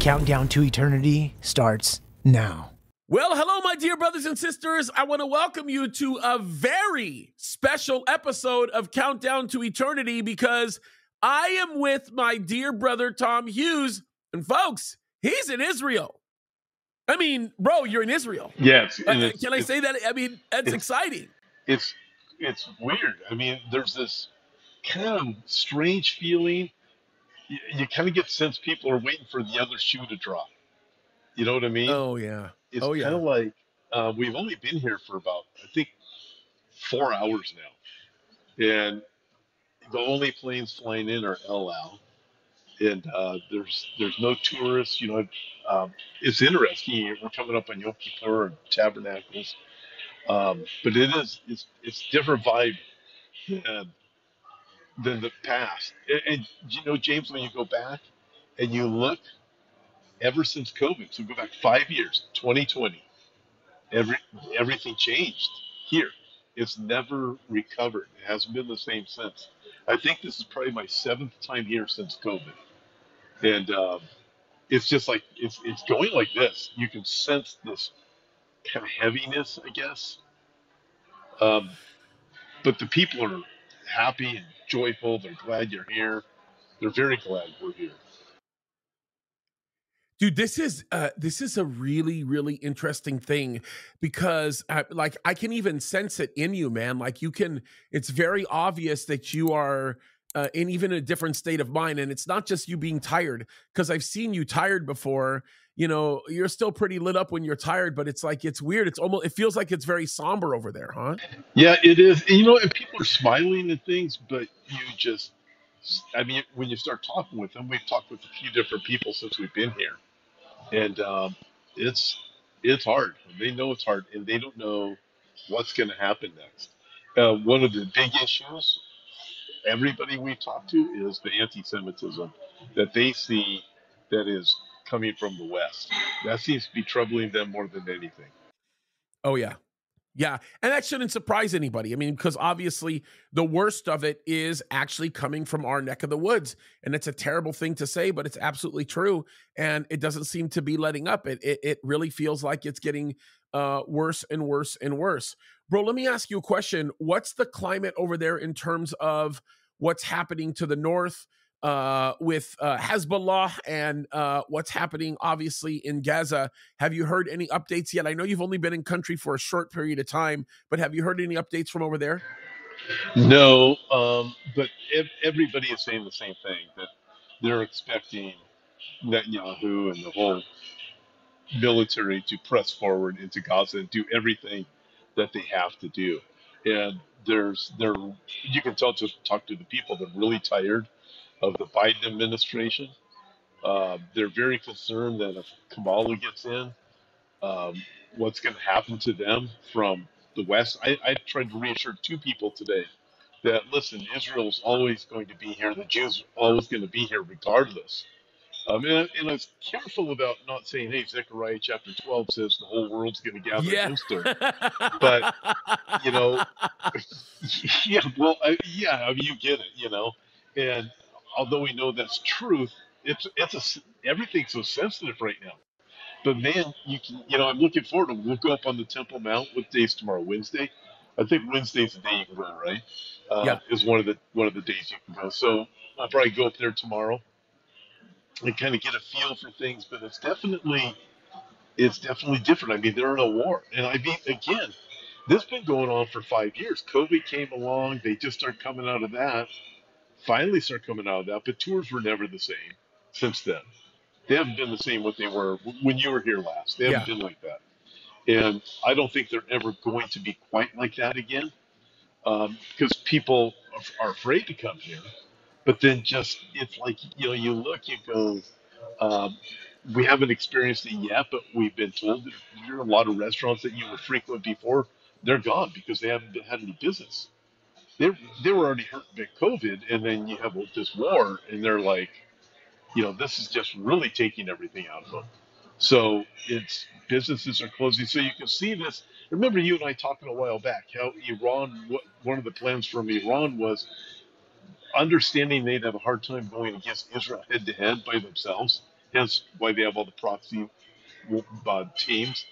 Countdown to Eternity starts now. Well, hello, my dear brothers and sisters. I want to welcome you to a very special episode of Countdown to Eternity because I am with my dear brother, Tom Hughes. And folks, he's in Israel. I mean, bro, you're in Israel. Yes. Can I say that? I mean, that's exciting. It's weird. I mean, there's this kind of strange feeling. You kind of get the sense people are waiting for the other shoe to drop. You know what I mean? Oh, yeah. It's kind of like we've only been here for about, I think, 4 hours now. And the only planes flying in are El Al. And there's no tourists. You know, it's interesting. We're coming up on Yom Kippur and Tabernacles. But it's different vibe than the past. And you know, James, when you go back and you look, ever since COVID, so go back 5 years, 2020, everything changed here. It's never recovered. It hasn't been the same since. I think this is probably my 7th time here since COVID, and it's just like it's going like this. You can sense this kind of heaviness, I guess. But the people are happy and joyful. They're glad you're here. They're very glad we're here. Dude, this is a really, really interesting thing because like I can even sense it in you, man. Like it's very obvious that you are in even a different state of mind. And it's not just you being tired, because I've seen you tired before. You know, you're still pretty lit up when you're tired, but it's like, it's weird. It feels like it's very somber over there, huh? Yeah, it is. And, you know, and people are smiling and things, but I mean, when you start talking with them, we've talked with a few different people since we've been here. And it's hard. They know it's hard, and they don't know what's going to happen next. One of the big issues everybody we talk to is the anti-Semitism that they see that is coming from the West. That seems to be troubling them more than anything. Oh, yeah. Yeah, and that shouldn't surprise anybody. I mean, because obviously the worst of it is actually coming from our neck of the woods. And it's a terrible thing to say, but it's absolutely true. And it doesn't seem to be letting up. It really feels like it's getting worse and worse and worse. Bro, let me ask you a question. What's the climate over there in terms of what's happening to the north with Hezbollah and what's happening, obviously, in Gaza? Have you heard any updates yet? I know you've only been in country for a short period of time, but have you heard any updates from over there? No, but everybody is saying the same thing, that they're expecting Netanyahu and the whole military to press forward into Gaza and do everything that they have to do. And you can tell, to talk to the people, they're really tired of the Biden administration. They're very concerned that if Kamala gets in, what's going to happen to them from the West. I tried to reassure 2 people today that, listen, Israel's always going to be here. The Jews are always going to be here regardless. And I was careful about not saying, hey, Zechariah chapter 12 says the whole world's going to gather against her. But, you know, yeah, well, I mean, you get it, you know. And although we know that's truth, everything's so sensitive right now. But man, I'm looking forward to. We'll go up on the Temple Mount. What day's tomorrow? Wednesday. I think Wednesday's the day you can go, right? Yeah. Is one of the days you can go. So I'll probably go up there tomorrow and kind of get a feel for things. But it's definitely different. I mean, they're in a war, and I mean, again, this has been going on for 5 years. COVID came along. They just start coming out of that. Finally start coming out of that. But tours were never the same since then. They haven't been the same what they were when you were here last. They haven't been like that. And I don't think they're ever going to be quite like that again, because people are afraid to come here. But then it's like, you look, you go, we haven't experienced it yet, but we've been told that there are a lot of restaurants that you were frequent before, they're gone because they haven't had any business. They were already hurt by COVID, and then you have this war, and they're like, this is just really taking everything out of them. So businesses are closing. So you can see this. Remember you and I talking a while back how one of the plans from Iran was understanding they'd have a hard time going against Israel head to head by themselves hence why they have all the proxy teams,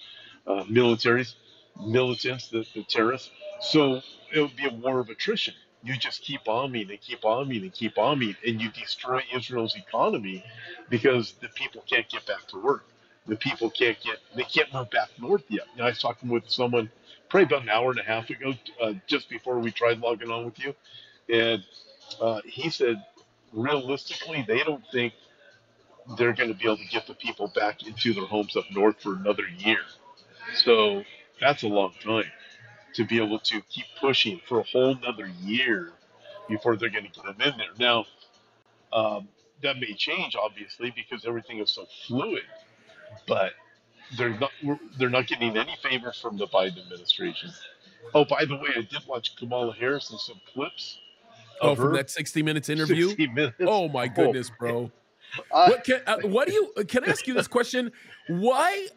militaries, militants, the terrorists. So it would be a war of attrition. You just keep bombing and keep bombing and keep bombing, and you destroy Israel's economy because the people can't get back to work. The people they can't move back north yet. I was talking with someone probably about an hour and a half ago, just before we tried logging on with you, and he said, realistically, they don't think they're going to be able to get the people back into their homes up north for another year. So that's a long time to be able to keep pushing for a whole another year before they're going to get them in there. Now, that may change, obviously, because everything is so fluid, but they're not they're not getting any favors from the Biden administration. Oh, by the way, I did watch Kamala Harris and some clips Oh, of from her that 60 Minutes interview? 60 minutes. Oh my goodness, bro. I, What do you can I ask you this question? Why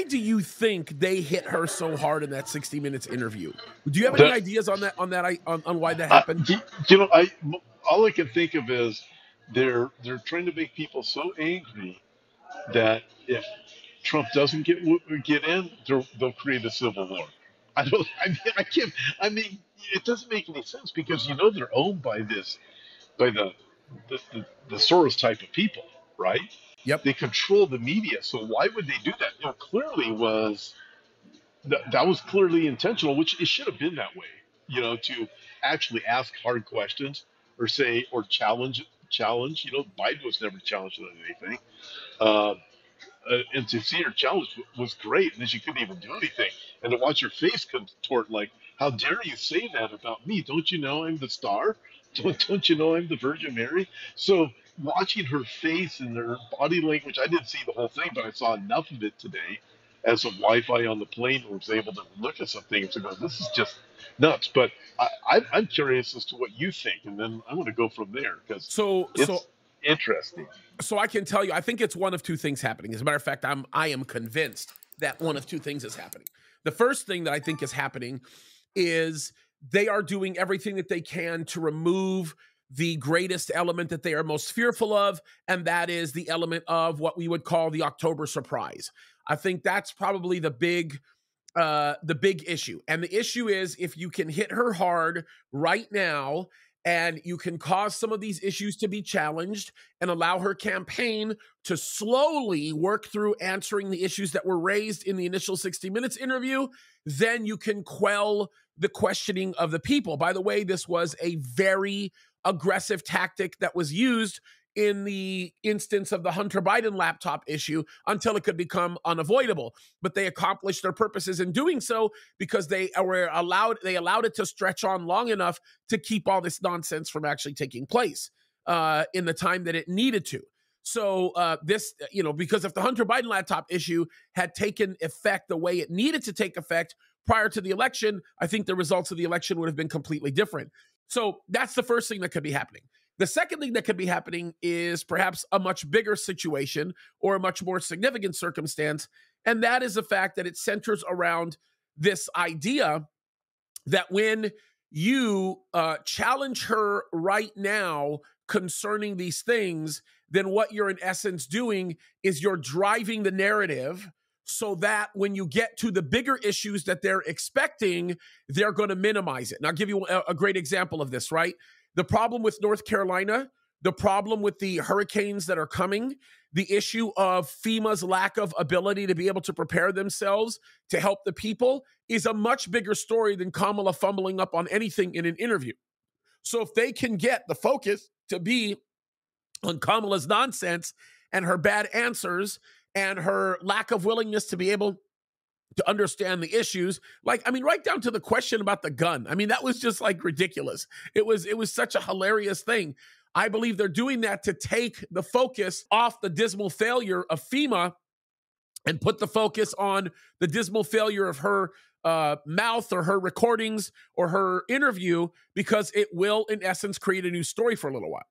do you think they hit her so hard in that 60 Minutes interview? Do you have any ideas on why that happened? all I can think of is they're trying to make people so angry that if Trump doesn't get in, they'll create a civil war. I don't. I mean, I can't. I mean, it doesn't make any sense because they're owned by the Soros type of people, right? Yep. They control the media, so why would they do that? Clearly that was clearly intentional, which it should have been that way. To actually ask hard questions or challenge. Biden was never challenged on anything. Uh, and to see her challenge was great, and then she couldn't even do anything. And to watch her face contort, like, how dare you say that about me? Don't you know I'm the star? Don't you know I'm the Virgin Mary? So watching her face and her body language, I didn't see the whole thing, but I saw enough of it today as a Wi-Fi on the plane was able to look at some things and go, this is just nuts. But I'm curious as to what you think, and then I'm going to go from there because it's interesting. So I can tell you, I think it's one of two things happening. As a matter of fact, I am convinced that one of two things is happening. The first thing that I think is happening is they are doing everything that they can to remove the greatest element that they are most fearful of, and that is the element of what we would call the October surprise. I think that's probably the big issue. And the issue is if you can hit her hard right now and you can cause some of these issues to be challenged and allow her campaign to slowly work through answering the issues that were raised in the initial 60 Minutes interview, then you can quell the questioning of the people. By the way, this was a very aggressive tactic that was used in the instance of the Hunter Biden laptop issue until it could become unavoidable. But they accomplished their purposes in doing so because they allowed it to stretch on long enough to keep all this nonsense from actually taking place in the time that it needed to. So because if the Hunter Biden laptop issue had taken effect the way it needed to take effect prior to the election, I think the results of the election would have been completely different. So that's the first thing that could be happening. The second thing that could be happening is perhaps a much bigger situation or a much more significant circumstance, and that is the fact that it centers around this idea that when you challenge her right now concerning these things, then what you're in essence doing is you're driving the narrative so that when you get to the bigger issues that they're expecting, they're going to minimize it. And I'll give you a great example of this, right? The problem with North Carolina, the problem with the hurricanes that are coming, the issue of FEMA's lack of ability to be able to prepare themselves to help the people is a much bigger story than Kamala fumbling up on anything in an interview. So if they can get the focus to be on Kamala's nonsense and her bad answers and her lack of willingness to be able to understand the issues, right down to the question about the gun. That was just ridiculous. It was such a hilarious thing. I believe they're doing that to take the focus off the dismal failure of FEMA and put the focus on the dismal failure of her mouth or her recordings or her interview, because it will, in essence, create a new story for a little while.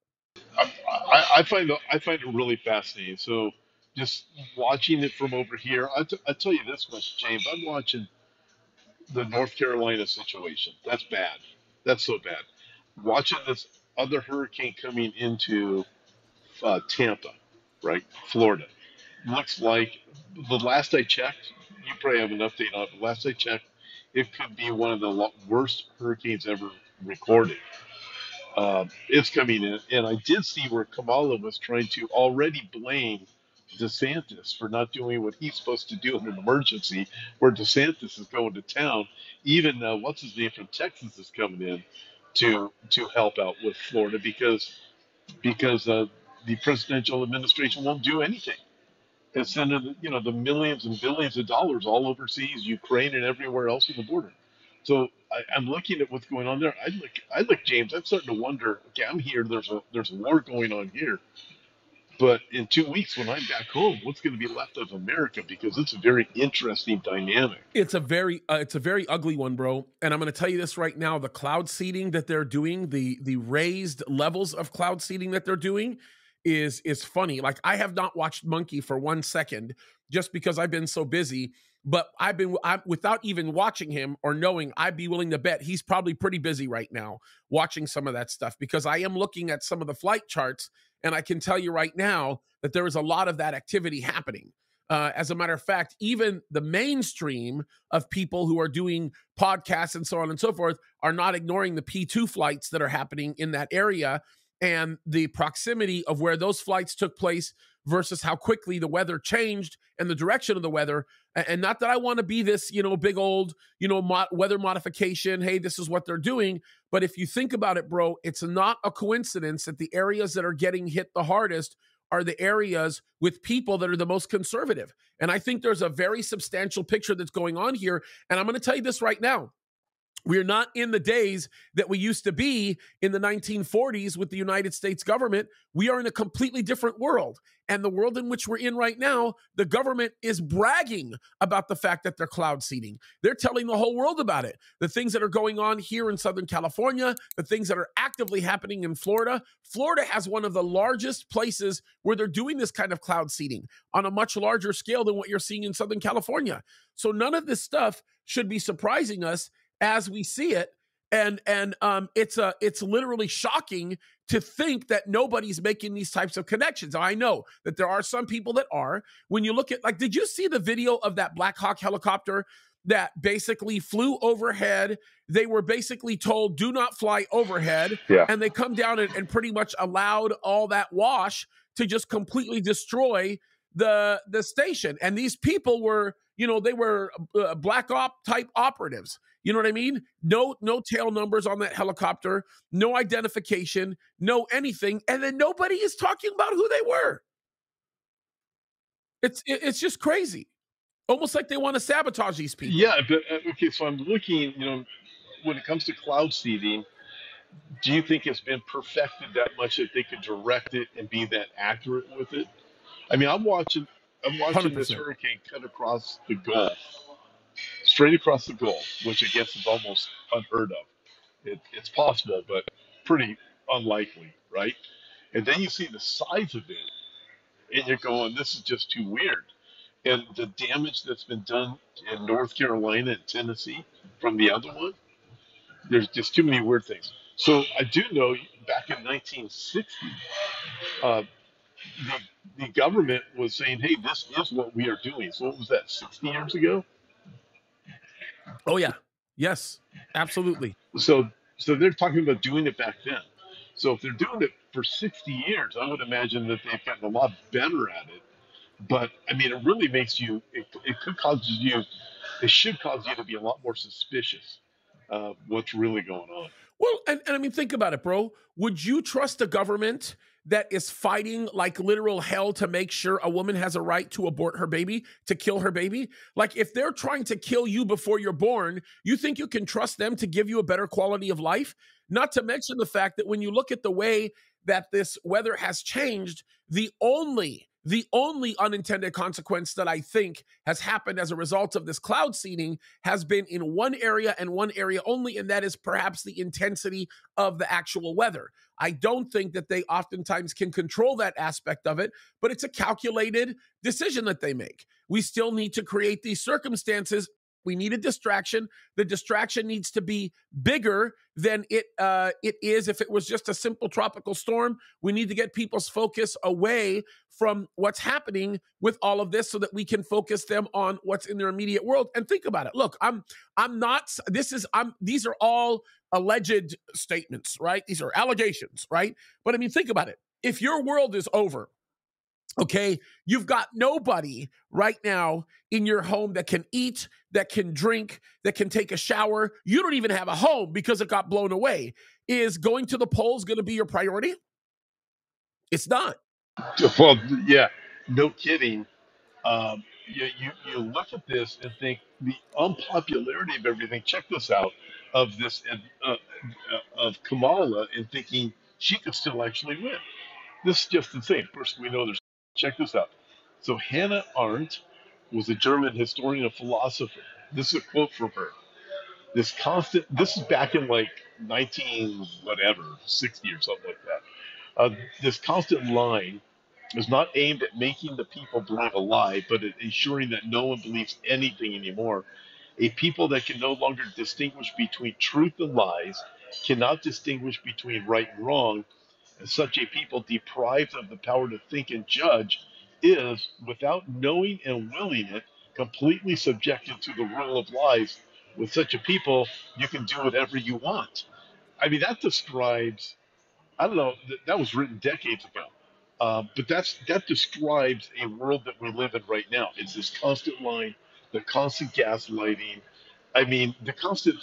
I find it really fascinating. So just watching it from over here, I tell you this much, James. I'm watching the North Carolina situation. That's bad. That's so bad. Watching this other hurricane coming into Tampa, right, Florida. looks like the last I checked, you probably have an update on it. The last I checked, it could be one of the worst hurricanes ever recorded. It's coming in, and I did see where Kamala was trying to already blame DeSantis for not doing what he's supposed to do in an emergency, where DeSantis is going to town. Even what's his name from Texas is coming in to help out with Florida because the presidential administration won't do anything. It's sending the millions and billions of dollars all overseas, Ukraine and everywhere else on the border. So I'm looking at what's going on there. I look, James. I'm starting to wonder. Okay, I'm here. There's a war going on here. But in 2 weeks, when I'm back home, what's going to be left of America? Because it's a very interesting dynamic. It's a very ugly one, bro. And I'm going to tell you this right now: the cloud seeding that they're doing, the raised levels of cloud seeding that they're doing, is funny. Like, I have not watched Monkey for 1 second just because I've been so busy. But without even watching him or knowing, I'd be willing to bet he's probably pretty busy right now watching some of that stuff, because I am looking at some of the flight charts, and I can tell you right now that there is a lot of that activity happening. As a matter of fact, even the mainstream of people who are doing podcasts and so on and so forth are not ignoring the P2 flights that are happening in that area, and the proximity of where those flights took place versus how quickly the weather changed and the direction of the weather. And not that I want to be this, big old, weather modification. Hey, this is what they're doing. But if you think about it, bro, it's not a coincidence that the areas that are getting hit the hardest are the areas with people that are the most conservative. And I think there's a very substantial picture that's going on here. And I'm going to tell you this right now. We are not in the days that we used to be in the 1940s with the United States government. We are in a completely different world. And the world in which we're in right now, the government is bragging about the fact that they're cloud seeding. They're telling the whole world about it. The things that are going on here in Southern California, the things that are actively happening in Florida. Florida has one of the largest places where they're doing this kind of cloud seeding on a much larger scale than what you're seeing in Southern California. So none of this stuff should be surprising us as we see it. And it's literally shocking to think that nobody's making these types of connections. Now, I know that there are some people that are. When you look at, like, did you see the video of that Black Hawk helicopter that basically flew overhead? They were basically told, do not fly overhead. Yeah. And they come down and pretty much allowed all that wash to just completely destroy the station. And these people were, they were black op type operatives. You know what I mean? No tail numbers on that helicopter, no identification, no anything. And then nobody is talking about who they were. It's just crazy. Almost like they want to sabotage these people. Yeah, but okay, so I'm looking, when it comes to cloud seeding, do you think it's been perfected that much that they could direct it and be that accurate with it? I mean, I'm watching 100%. This hurricane cut across the Gulf, straight across the Gulf, which I guess is almost unheard of. It's possible, but pretty unlikely, right? And then you see the size of it, and you're going, this is just too weird. And the damage that's been done in North Carolina and Tennessee from the other one, there's just too many weird things. So I do know back in 1960, uh, the government was saying, hey, this is what we are doing. So what was that, 60 years ago? Oh, yeah. Yes, absolutely. So they're talking about doing it back then. So if they're doing it for 60 years, I would imagine that they've gotten a lot better at it. But I mean, it really makes you, it should cause you to be a lot more suspicious of what's really going on. Well, and I mean, think about it, bro. Would you trust a government that is fighting like literal hell to make sure a woman has a right to abort her baby, to kill her baby? Like, if they're trying to kill you before you're born, you think you can trust them to give you a better quality of life? Not to mention the fact that when you look at the way that this weather has changed, the only unintended consequence that I think has happened as a result of this cloud seeding has been in one area and one area only, and that is perhaps the intensity of the actual weather. I don't think that they oftentimes can control that aspect of it, but it's a calculated decision that they make. We still need to create these circumstances We need a distraction. The distraction needs to be bigger than it is if it was just a simple tropical storm. We need to get people's focus away from what's happening with all of this so that we can focus them on what's in their immediate world. And think about it. Look, these are all alleged statements, right? These are allegations, right? But I mean, think about it. If your world is over, okay, you've got nobody right now in your home that can eat, that can drink, that can take a shower. You don't even have a home because it got blown away. Is going to the polls going to be your priority? It's not. Well, yeah, no kidding. You look at this and think the unpopularity of everything. Check this out of this of Kamala and thinking she could still actually win. This is just insane. First, we know there's. Check this out. So Hannah Arendt was a German historian and philosopher. This is a quote from her. This is back in like 19 whatever 60 or something like that. This constant line is not aimed at making the people believe a lie, but at ensuring that no one believes anything anymore. A people that can no longer distinguish between truth and lies, cannot distinguish between right and wrong, and such a people deprived of the power to think and judge is, without knowing and willing it, completely subjected to the rule of lies. With such a people, you can do whatever you want. I mean, that describes, I don't know, that was written decades ago. But that describes a world that we live in right now. It's this constant line, the constant gaslighting. I mean, the constant.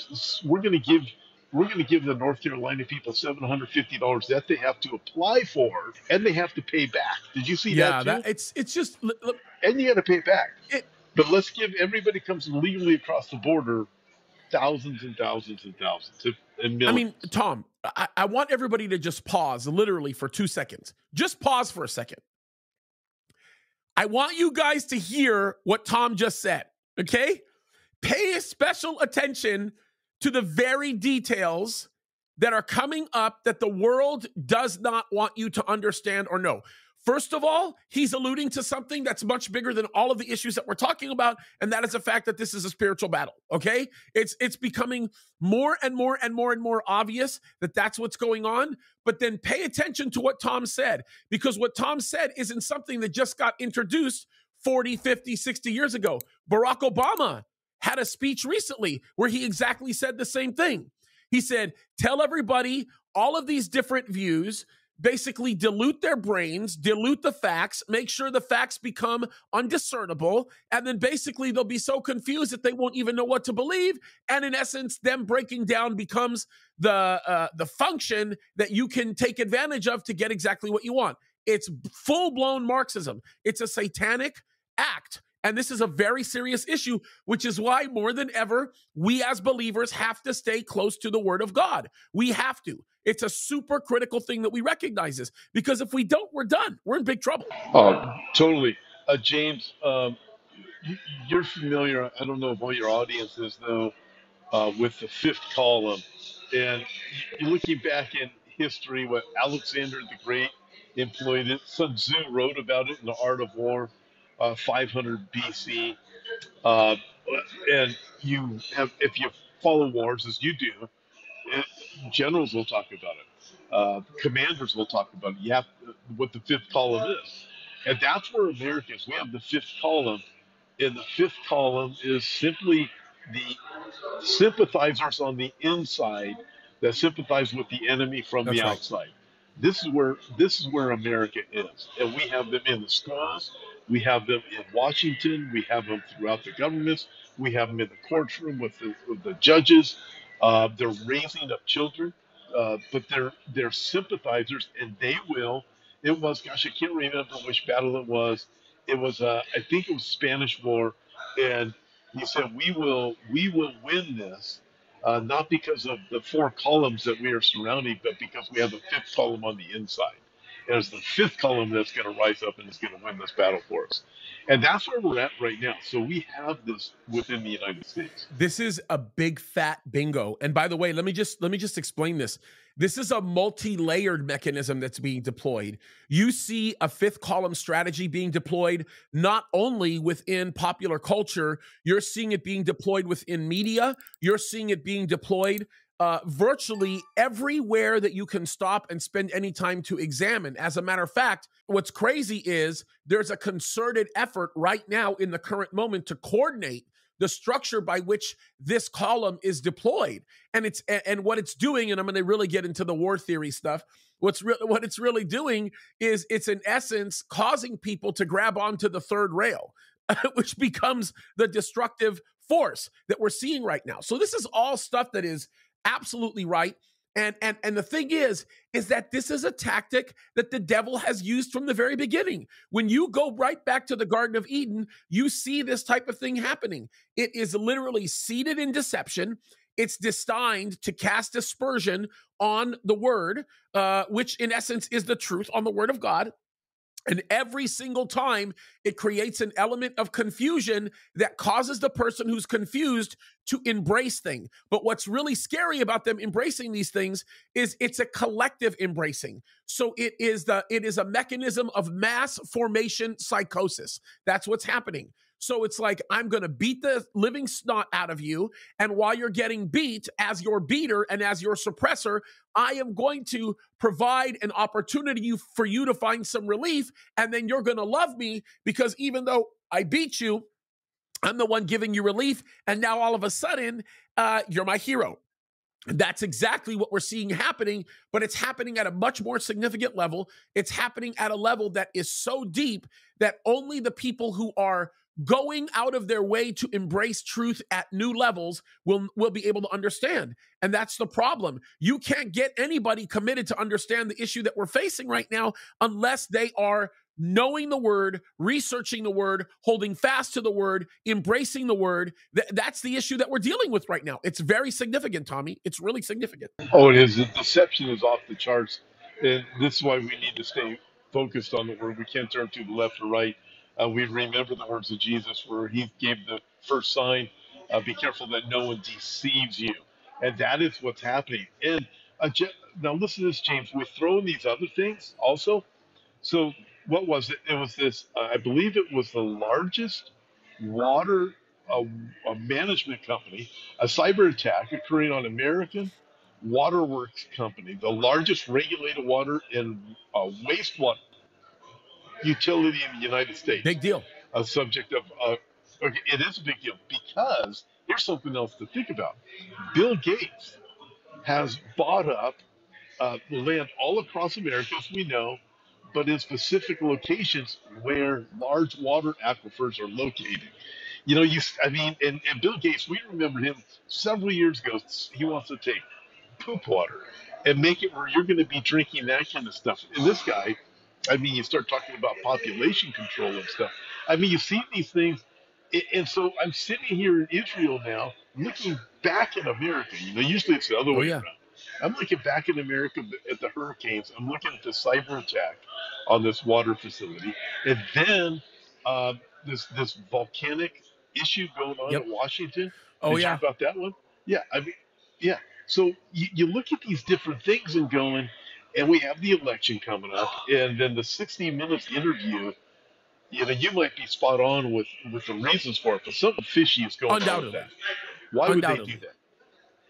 We're going to give the North Carolina people $750 that they have to apply for, and they have to pay back. Did you see that too? Yeah, it's just. Look, and you got to pay back. But let's give everybody comes legally across the border thousands and thousands and thousands and millions. I mean, Tom, I want everybody to just pause literally for 2 seconds. Just pause for a second. I want you guys to hear what Tom just said, okay? Pay special attention to the very details that are coming up that the world does not want you to understand or know. First of all, he's alluding to something that's much bigger than all of the issues that we're talking about, and that is the fact that this is a spiritual battle, okay? It's becoming more and more and more and more obvious that that's what's going on, but then pay attention to what Tom said, because what Tom said isn't something that just got introduced 40, 50, 60 years ago. Barack Obama had a speech recently where he exactly said the same thing. He said, tell everybody all of these different views, basically dilute their brains, dilute the facts, make sure the facts become undiscernible, and then basically they'll be so confused that they won't even know what to believe. And in essence, them breaking down becomes the function that you can take advantage of to get exactly what you want. It's full-blown Marxism. It's a satanic act. And this is a very serious issue, which is why more than ever, we as believers have to stay close to the Word of God. We have to. It's a super critical thing that we recognize this, because if we don't, we're done. We're in big trouble. Oh, totally. James, you're familiar, I don't know if all your audience is, though, with the fifth column. And you're looking back in history, what Alexander the Great employed it. Sun Tzu wrote about it in The Art of War, 500 BC. And you have, if you follow wars as you do, generals will talk about it. Commanders will talk about it. You have what the fifth column is. And that's where America is. We have the fifth column. And the fifth column is simply the sympathizers on the inside that sympathize with the enemy from the outside. This is where America is. And we have them in the schools. We have them in Washington. We have them throughout the governments. We have them in the courtroom with the judges. They're raising up children, but they're sympathizers, and they will. It was, gosh, I can't remember which battle it was. It was, I think it was Spanish War, and he said, "We will win this, not because of the four columns that we are surrounding, but because we have the fifth column on the inside. And it's the fifth column that's going to rise up and is going to win this battle for us." And that's where we're at right now. So we have this within the United States. This is a big fat bingo. And by the way, let me just explain this. This is a multi-layered mechanism that's being deployed. You see a fifth column strategy being deployed not only within popular culture, you're seeing it being deployed within media, you're seeing it being deployed virtually everywhere that you can stop and spend any time to examine. As a matter of fact, what's crazy is there's a concerted effort right now in the current moment to coordinate the structure by which this column is deployed. And what it's doing, and I'm going to really get into the war theory stuff. What it's really doing is it's in essence causing people to grab onto the third rail, which becomes the destructive force that we're seeing right now. So this is all stuff that is absolutely right. And the thing is that this is a tactic that the devil has used from the very beginning. When you go right back to the Garden of Eden, you see this type of thing happening. It is literally seated in deception. It's designed to cast aspersion on the word, which in essence is the truth on the word of God. And every single time it creates an element of confusion that causes the person who's confused to embrace things. But what's really scary about them embracing these things is it's a collective embracing. So it is a mechanism of mass formation psychosis. That's what's happening. So it's like, I'm going to beat the living snot out of you. And while you're getting beat, as your beater and as your suppressor, I am going to provide an opportunity for you to find some relief. And then you're going to love me because even though I beat you, I'm the one giving you relief. And now all of a sudden, you're my hero. That's exactly what we're seeing happening, but it's happening at a much more significant level. It's happening at a level that is so deep that only the people who are going out of their way to embrace truth at new levels will be able to understand. And that's the problem. You can't get anybody committed to understand the issue that we're facing right now unless they are knowing the word, researching the word, holding fast to the word, embracing the word. That's the issue that we're dealing with right now. It's very significant, Tommy. It's really significant. Oh, it is. The deception is off the charts. And this is why we need to stay focused on the word. We can't turn to the left or right. We remember the words of Jesus where he gave the first sign, be careful that no one deceives you. And that is what's happening. And now listen to this, James. We throw in these other things also. So what was it? It was this, I believe it was the largest water management company, a cyber attack occurring on American Waterworks Company, the largest regulated water and wastewater utility in the United States. Big deal. A subject of, okay, it is a big deal because here's something else to think about. Bill Gates has bought up land all across America, as we know, but in specific locations where large water aquifers are located. You know, and Bill Gates, we remember him several years ago. He wants to take poop water and make it where you're going to be drinking that kind of stuff. And this guy, I mean, you start talking about population control and stuff. I mean, you see these things. And so I'm sitting here in Israel now, looking back in America. You know, usually it's the other way around. I'm looking back in America at the hurricanes. I'm looking at the cyber attack on this water facility. And then this volcanic issue going on in Washington. Did you hear about that one? Yeah, I mean, yeah. So you look at these different things and going, and we have the election coming up, and then the 60 Minutes interview, you know, you might be spot on with the reasons for it, but something fishy is going on with that. Why would they do that?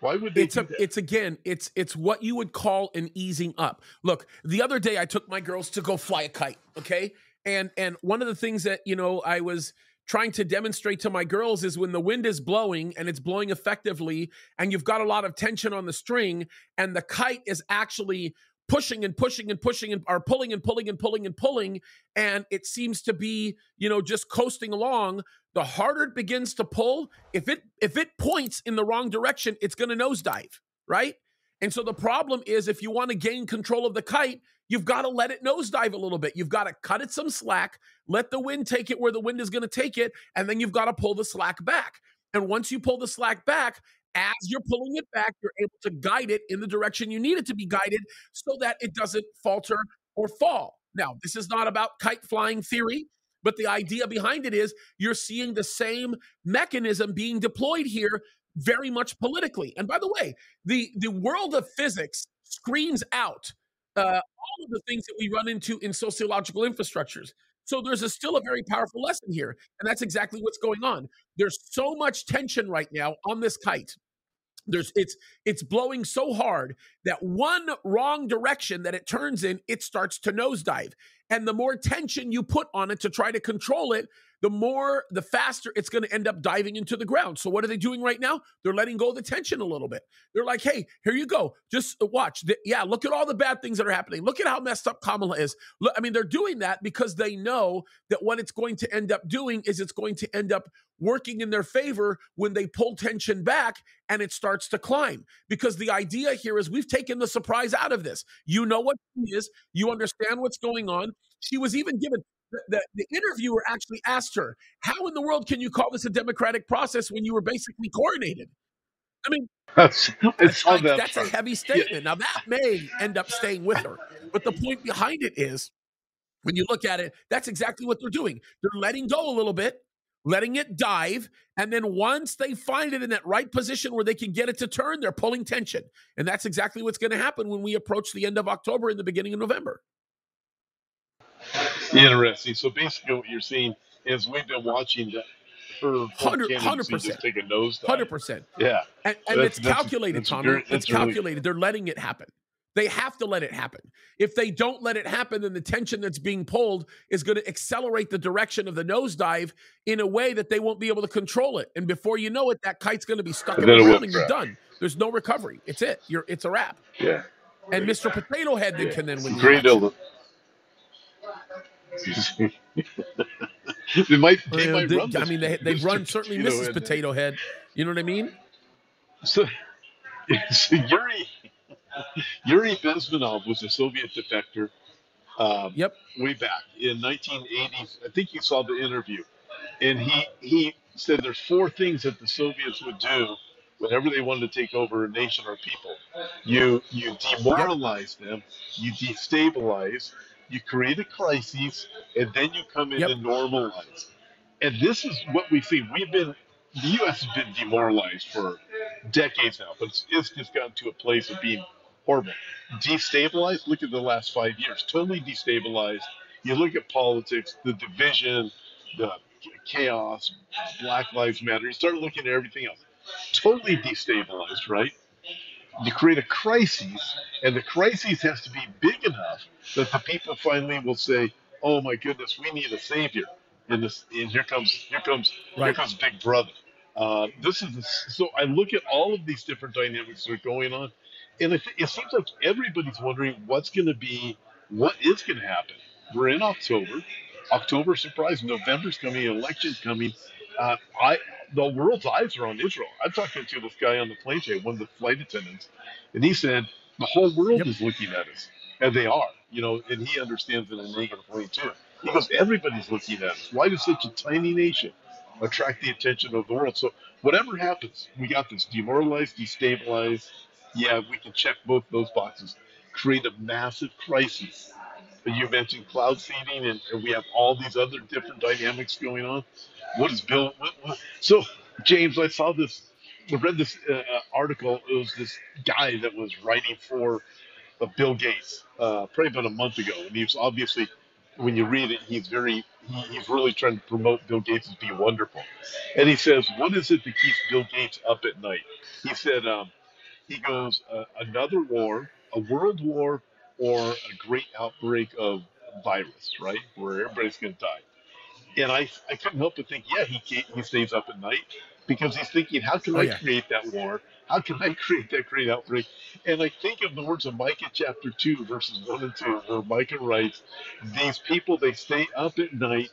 Why would they do that? It's what you would call an easing up. Look, the other day I took my girls to go fly a kite, okay? And one of the things that, you know, I was trying to demonstrate to my girls is when the wind is blowing and it's blowing effectively and you've got a lot of tension on the string and the kite is actually pushing and pushing and pushing and are pulling and pulling and pulling and pulling, and it seems to be, you know, just coasting along. The harder it begins to pull, if it points in the wrong direction, it's going to nosedive, right? And so the problem is, if you want to gain control of the kite, you've got to let it nosedive a little bit. You've got to cut it some slack, let the wind take it where the wind is going to take it, and then you've got to pull the slack back. And once you pull the slack back, as you're pulling it back, you're able to guide it in the direction you need it to be guided so that it doesn't falter or fall. Now, this is not about kite flying theory, but the idea behind it is you're seeing the same mechanism being deployed here very much politically. And by the way, the world of physics screens out all of the things that we run into in sociological infrastructures. So there's still a very powerful lesson here, and that's exactly what's going on. There's so much tension right now on this kite. It's blowing so hard that one wrong direction that it turns in, it starts to nosedive. And the more tension you put on it to try to control it, the faster it's going to end up diving into the ground. So what are they doing right now? They're letting go of the tension a little bit. They're like, hey, here you go. Just watch. Look at all the bad things that are happening. Look at how messed up Kamala is. Look, I mean, they're doing that because they know that what it's going to end up doing is it's going to end up working in their favor when they pull tension back and it starts to climb. Because the idea here is we've taken the surprise out of this. You know what it is. You understand what's going on. She was even given, the interviewer actually asked her, how in the world can you call this a democratic process when you were basically coronated? I mean, I saw like, that that's a part. heavy statement. Now, that may end up staying with her. But the point behind it is, when you look at it, that's exactly what they're doing. They're letting go a little bit, letting it dive, and then once they find it in that right position where they can get it to turn, they're pulling tension. And that's exactly what's going to happen when we approach the end of October and the beginning of November. Interesting. So basically, what you're seeing is we've been watching her whole candidacy just 100%. take a nosedive. 100%. Yeah, And it's calculated, Tommy. It's calculated. They're letting it happen. They have to let it happen. If they don't let it happen, then the tension that's being pulled is going to accelerate the direction of the nosedive in a way that they won't be able to control it. And before you know it, that kite's going to be stuck in the ground and you're done. There's no recovery. It's it. It's a wrap. Yeah. And Mr. Potato Head then can then win the great election. they might run this. I mean, they've run certainly Mrs. Potato Head. You know what I mean? So Yuri Bezmenov was a Soviet defector way back in 1980s. I think you saw the interview. And he said there's four things that the Soviets would do whenever they wanted to take over a nation or people. You demoralize them, you destabilize, you create a crisis, and then you come in and normalize. And this is what we see. The U.S. has been demoralized for decades now, but it's just gotten to a place of being horrible. Destabilized, look at the last 5 years, totally destabilized. You look at politics, the division, the chaos, Black Lives Matter. You start looking at everything else. Totally destabilized, right? You create a crisis, and the crisis has to be big enough that the people finally will say, "Oh my goodness, we need a savior." And here comes Big Brother. So I look at all of these different dynamics that are going on, and it seems like everybody's wondering what is going to happen. We're in October. October surprise. November's coming. Election's coming. The world's eyes are on Israel. I'm talking to this guy on the plane today, one of the flight attendants, and he said the whole world is looking at us, and they are. And he understands it in a negative way too. He goes, everybody's looking at us. Why does such a tiny nation attract the attention of the world? So whatever happens, we got this: demoralize, destabilize. Yeah, we can check both those boxes. Create a massive crisis. You mentioned cloud seeding, and we have all these other different dynamics going on. What is Bill? So, James, I read this article. It was this guy that was writing for Bill Gates, probably about a month ago, and he was obviously, when you read it, he's really trying to promote Bill Gates as being wonderful. And he says, what is it that keeps Bill Gates up at night? He said, he goes, another war, a world war, or a great outbreak of virus, right, where everybody's going to die. And I couldn't help but think, yeah, he stays up at night because he's thinking, how can I create that war? How can I create that great outbreak? And I think of the words of Micah chapter 2, verses 1 and 2, where Micah writes, these people, they stay up at night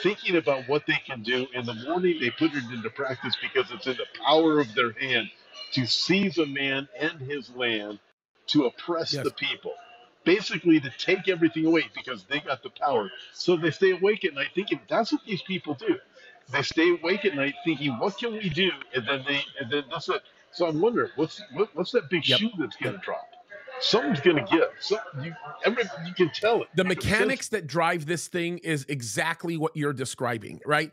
thinking about what they can do. In the morning, they put it into practice because it's in the power of their hand to seize a man and his land, to oppress the people. Basically, to take everything away because they got the power. So they stay awake at night thinking, that's what these people do. They stay awake at night thinking, what can we do? And then that's it. So I'm wondering, what's that big shoe that's going to drop? Something's going to give. You can tell it. The mechanics that drive this thing is exactly what you're describing, right?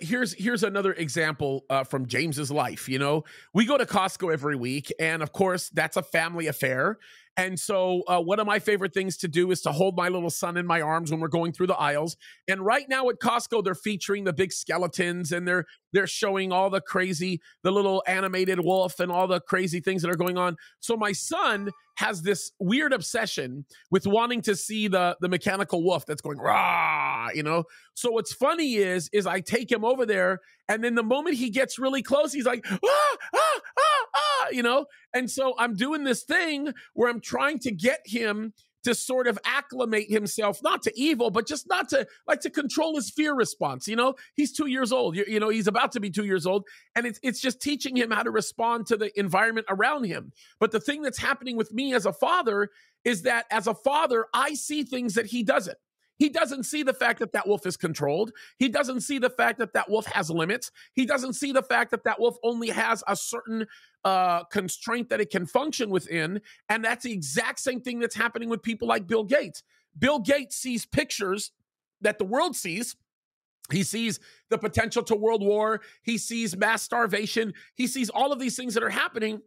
Here's another example from James's life. We go to Costco every week, and of course, that's a family affair. And so one of my favorite things to do is to hold my little son in my arms when we're going through the aisles. And right now at Costco, they're featuring the big skeletons, and they're showing all the crazy, the little animated wolf and all the crazy things that are going on. So my son has this weird obsession with wanting to see the mechanical wolf that's going rah, So what's funny is I take him over there, and then the moment he gets really close, he's like And so I'm doing this thing where I'm trying to get him to sort of acclimate himself, not to evil, but just not to to control his fear response. He's 2 years old. He's about to be 2 years old, and it's just teaching him how to respond to the environment around him. But the thing that's happening with me as a father is that as a father, I see things that he doesn't. He doesn't see the fact that that wolf is controlled. He doesn't see the fact that that wolf has limits. He doesn't see the fact that that wolf only has a certain constraint that it can function within. And that's the exact same thing that's happening with people like Bill Gates. Bill Gates sees pictures that the world sees. He sees the potential to world war. He sees mass starvation. He sees all of these things that are happening.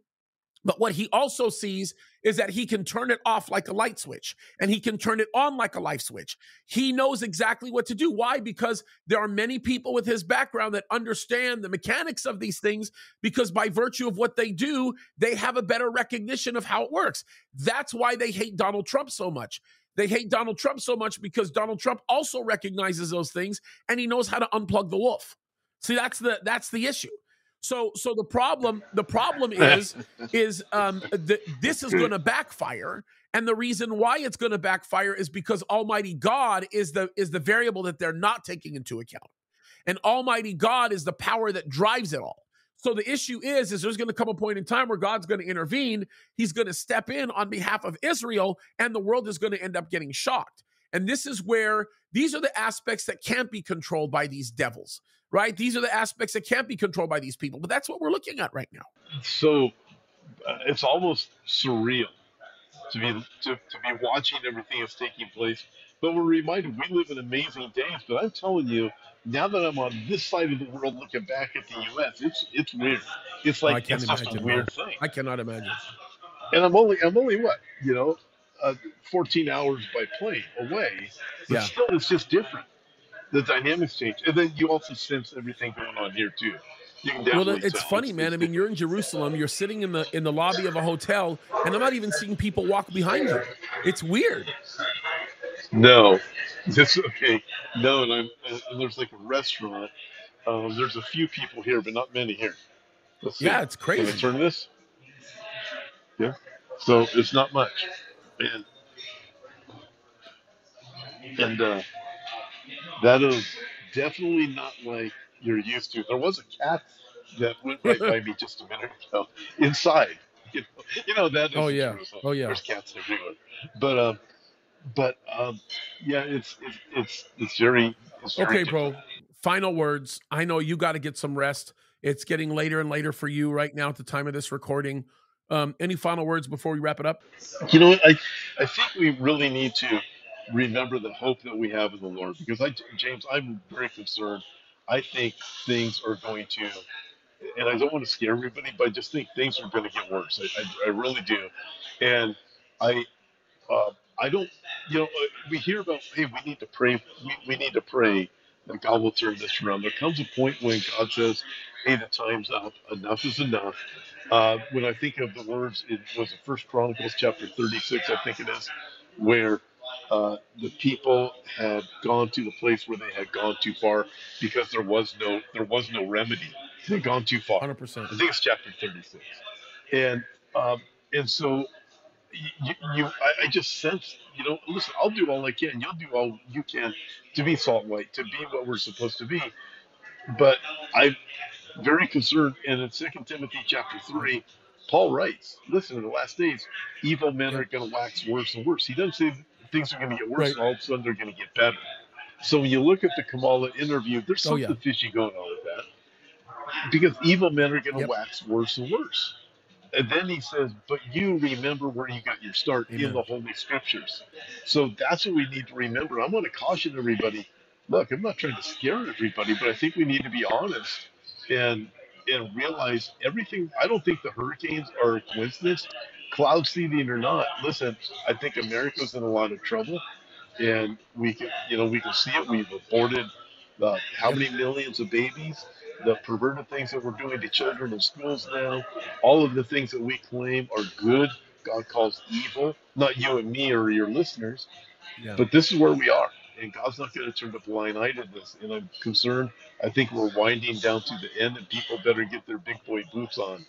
But what he also sees is that he can turn it off like a light switch, and he can turn it on like a light switch. He knows exactly what to do. Why? Because there are many people with his background that understand the mechanics of these things, because by virtue of what they do, they have a better recognition of how it works. That's why they hate Donald Trump so much. They hate Donald Trump so much because Donald Trump also recognizes those things, and he knows how to unplug the wolf. See, that's the issue. So the problem is this is going to backfire, and the reason why it's going to backfire is because Almighty God is the variable that they're not taking into account, and Almighty God is the power that drives it all. So the issue is there's going to come a point in time where God's going to intervene. He's going to step in on behalf of Israel, and the world is going to end up getting shocked. And this is where these are the aspects that can't be controlled by these devils. Right? These are the aspects that can't be controlled by these people, but that's what we're looking at right now. So it's almost surreal to be watching everything that's taking place. But we're reminded we live in amazing days. But I'm telling you, now that I'm on this side of the world looking back at the U.S., it's weird. It's like it's just a weird thing. I cannot imagine. And I'm only what 14 hours by plane away, but still, it's just different. The dynamics change, and then you also sense everything going on here too. You can definitely it's funny, man. I mean, you're in Jerusalem. You're sitting in the lobby of a hotel, and I'm not even seeing people walk behind you. It's weird. No, it's okay. No, and there's like a restaurant. There's a few people here, but not many here. Let's see. Yeah, it's crazy. Can I turn this? Yeah. So it's not much, and that is definitely not like you're used to. There was a cat that went right by me just a minute ago inside. That is Jerusalem. Oh yeah. There's cats everywhere. But yeah, it's very okay, bro. Final words. I know you got to get some rest. It's getting later and later for you right now at the time of this recording. Any final words before we wrap it up? You know what? I think we really need to remember the hope that we have in the Lord, because James, I'm very concerned. I think things are going to, and I don't want to scare everybody, but I just think things are going to get worse. I really do. And I don't, we hear about, hey, we need to pray. We need to pray that God will turn this around. There comes a point when God says, hey, the time's up. Enough is enough. When I think of the words, it was First Chronicles chapter 36, I think it is, where the people had gone to the place where they had gone too far because there was no remedy. They'd gone too far. 100%. I think it's chapter 36, and so I just sense, listen, I'll do all I can. You'll do all you can to be salt and light, to be what we're supposed to be. But I'm very concerned. And in 2 Timothy chapter 3, Paul writes, listen, in the last days, evil men are going to wax worse and worse. He doesn't say things are going to get worse, and all of a sudden they're going to get better. So when you look at the Kamala interview, there's something fishy going on with that. Because evil men are going to wax worse and worse. And then he says, but you remember where you got your start in the Holy Scriptures. So that's what we need to remember. I want to caution everybody. Look, I'm not trying to scare everybody, but I think we need to be honest and realize everything. I don't think the hurricanes are a coincidence. cloud seeding or not, listen, I think America's in a lot of trouble, and we can see it. We've aborted how Yep. many millions of babies, the perverted things that we're doing to children in schools now, all of the things that we claim are good, God calls evil. Not you and me or your listeners, Yeah. but this is where we are. And God's not going to turn a blind eye to this. And I'm concerned. I think we're winding down to the end, and people better get their big boy boots on.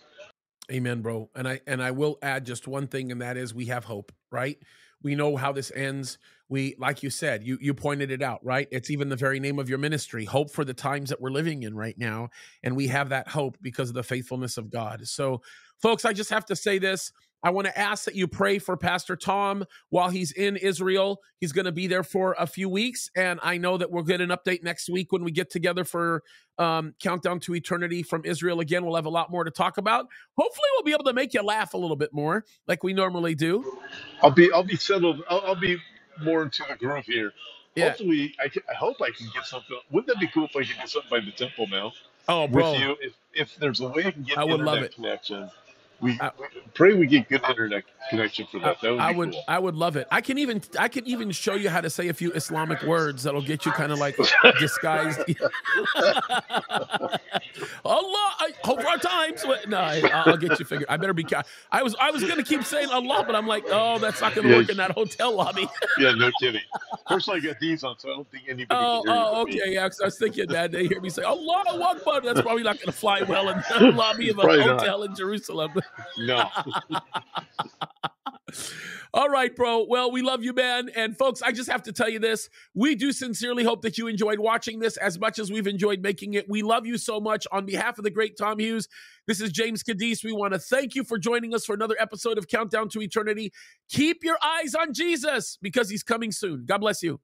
Amen, bro. And I will add just one thing, and that is we have hope, right? We know how this ends. We, like you said, you pointed it out, right? It's even the very name of your ministry, hope for the times that we're living in right now. And we have that hope because of the faithfulness of God. So, folks, I just have to say this. I want to ask that you pray for Pastor Tom while he's in Israel. He's going to be there for a few weeks. And I know that we'll get an update next week when we get together for Countdown to Eternity from Israel again. We'll have a lot more to talk about. Hopefully we'll be able to make you laugh a little bit more like we normally do. I'll be settled. I'll be more into the groove here. Yeah. Hopefully, I hope I can get something. Wouldn't that be cool if I could get something by the temple now Oh, with bro, you? If there's a way I can get I would love internet it. connection, I, we pray we get good internet connection for I, that. That would be cool. I would love it. I can even show you how to say a few Islamic words that'll get you kind of like disguised. Allah, hope for our times. No, I'll get you figured. I better be careful. I was gonna keep saying Allah, but I'm like, oh, that's not gonna work in that hotel lobby. Yeah, no kidding. Of course, I got these on, so I don't think anybody can hear you but Okay, me. yeah. Because I was thinking that they hear me say Allah Akbar. That's probably not gonna fly well in the lobby of a Probably hotel in Jerusalem. No. All right, bro. Well, we love you, man. And folks, I just have to tell you this. We do sincerely hope that you enjoyed watching this as much as we've enjoyed making it. We love you so much. On behalf of the great Tom Hughes, this is James Kaddis. We want to thank you for joining us for another episode of Countdown to Eternity. Keep your eyes on Jesus because he's coming soon. God bless you.